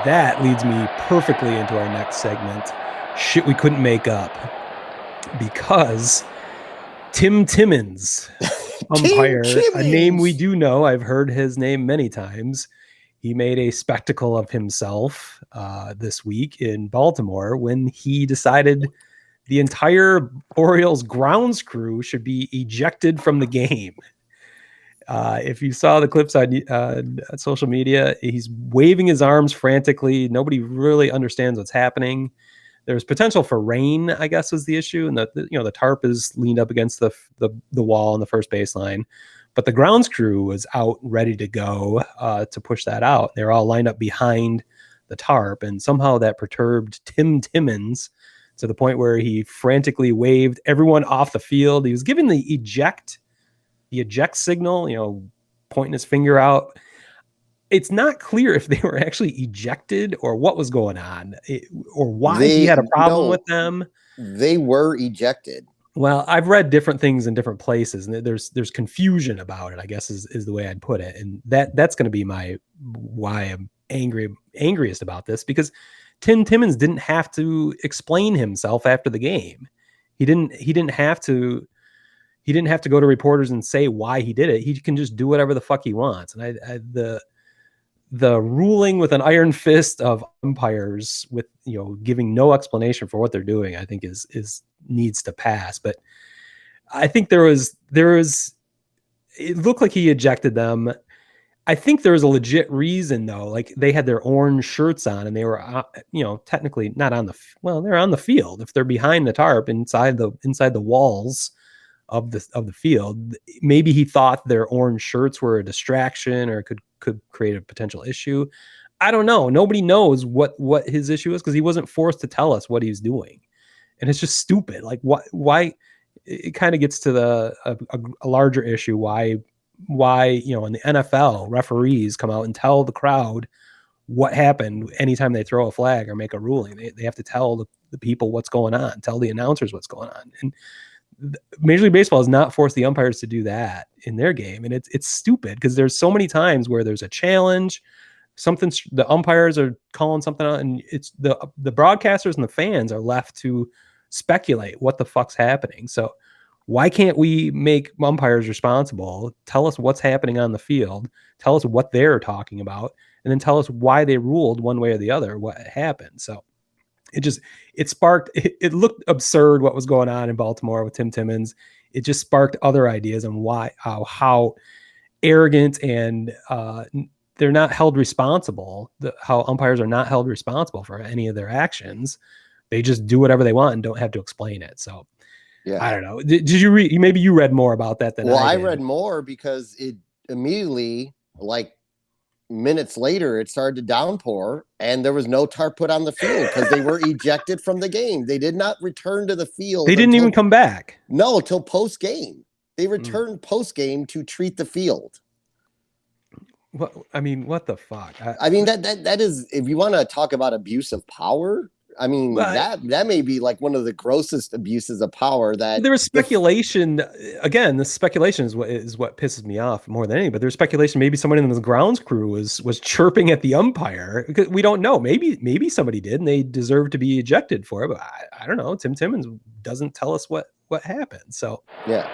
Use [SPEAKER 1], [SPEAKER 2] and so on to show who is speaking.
[SPEAKER 1] that leads me perfectly into our next segment, shit we couldn't make up, because Timmons,
[SPEAKER 2] Tim
[SPEAKER 1] umpire, a name we
[SPEAKER 2] Timmons.
[SPEAKER 1] do know. I've heard his name many times. He made a spectacle of himself this week in Baltimore when he decided the entire Orioles grounds crew should be ejected from the game. If you saw the clips on social media, he's waving his arms frantically. Nobody really understands what's happening. There's potential for rain, I guess, was the issue, and the tarp is leaned up against the wall on the first baseline, but the grounds crew was out ready to go to push that out. They're all lined up behind the tarp, and somehow that perturbed Timmons to the point where he frantically waved everyone off the field. He was giving the eject signal, pointing his finger out. It's not clear if they were actually ejected or what was going on, or why he had a problem with them.
[SPEAKER 2] They were ejected.
[SPEAKER 1] Well, I've read different things in different places, and there's confusion about it, I guess is the way I'd put it. And that's going to be why I'm angriest about this, because Timmons didn't have to explain himself after the game. He didn't have to go to reporters and say why he did it. He can just do whatever the fuck he wants. And the ruling with an iron fist of umpires with, giving no explanation for what they're doing, I think is needs to pass. But I think there was, it looked like he ejected them. I think there was a legit reason though. Like, they had their orange shirts on and they were, technically not on they're on the field. If they're behind the tarp inside the walls of the field, maybe he thought their orange shirts were a distraction or could create a potential issue. I don't know. Nobody knows what his issue is, because he wasn't forced to tell us what he was doing, and it's just stupid. Like, why? It kind of gets to a larger issue. Why in the NFL, referees come out and tell the crowd what happened anytime they throw a flag or make a ruling. They have to tell the people what's going on, tell the announcers what's going on. And Major League Baseball has not forced the umpires to do that in their game. And it's stupid, because there's so many times where there's a challenge, the umpires are calling something out, and it's the broadcasters and the fans are left to speculate what the fuck's happening. So why can't we make umpires responsible? Tell us what's happening on the field, tell us what they're talking about, and then tell us why they ruled one way or the other, what happened. So it looked absurd what was going on in Baltimore with Timmons. It just sparked other ideas on how arrogant and they're not held responsible. How umpires are not held responsible for any of their actions. They just do whatever they want and don't have to explain it. So yeah, I don't know. Did you read? Maybe you read more about that than I did.
[SPEAKER 2] I read more because it immediately, like minutes later, it started to downpour and there was no tarp put on the field because they were ejected from the game. They did not return to the field.
[SPEAKER 1] They didn't even come back.
[SPEAKER 2] No, till post game. They returned post game to treat the field.
[SPEAKER 1] What the fuck?
[SPEAKER 2] That is, if you want to talk about abuse of power, that may be like one of the grossest abuses of power. That
[SPEAKER 1] there was speculation. Again, the speculation is what pisses me off more than anything. But there's speculation maybe somebody in the grounds crew was chirping at the umpire, because we don't know. Maybe somebody did, and they deserve to be ejected for it. But I don't know. Timmons doesn't tell us what happened. So
[SPEAKER 2] yeah.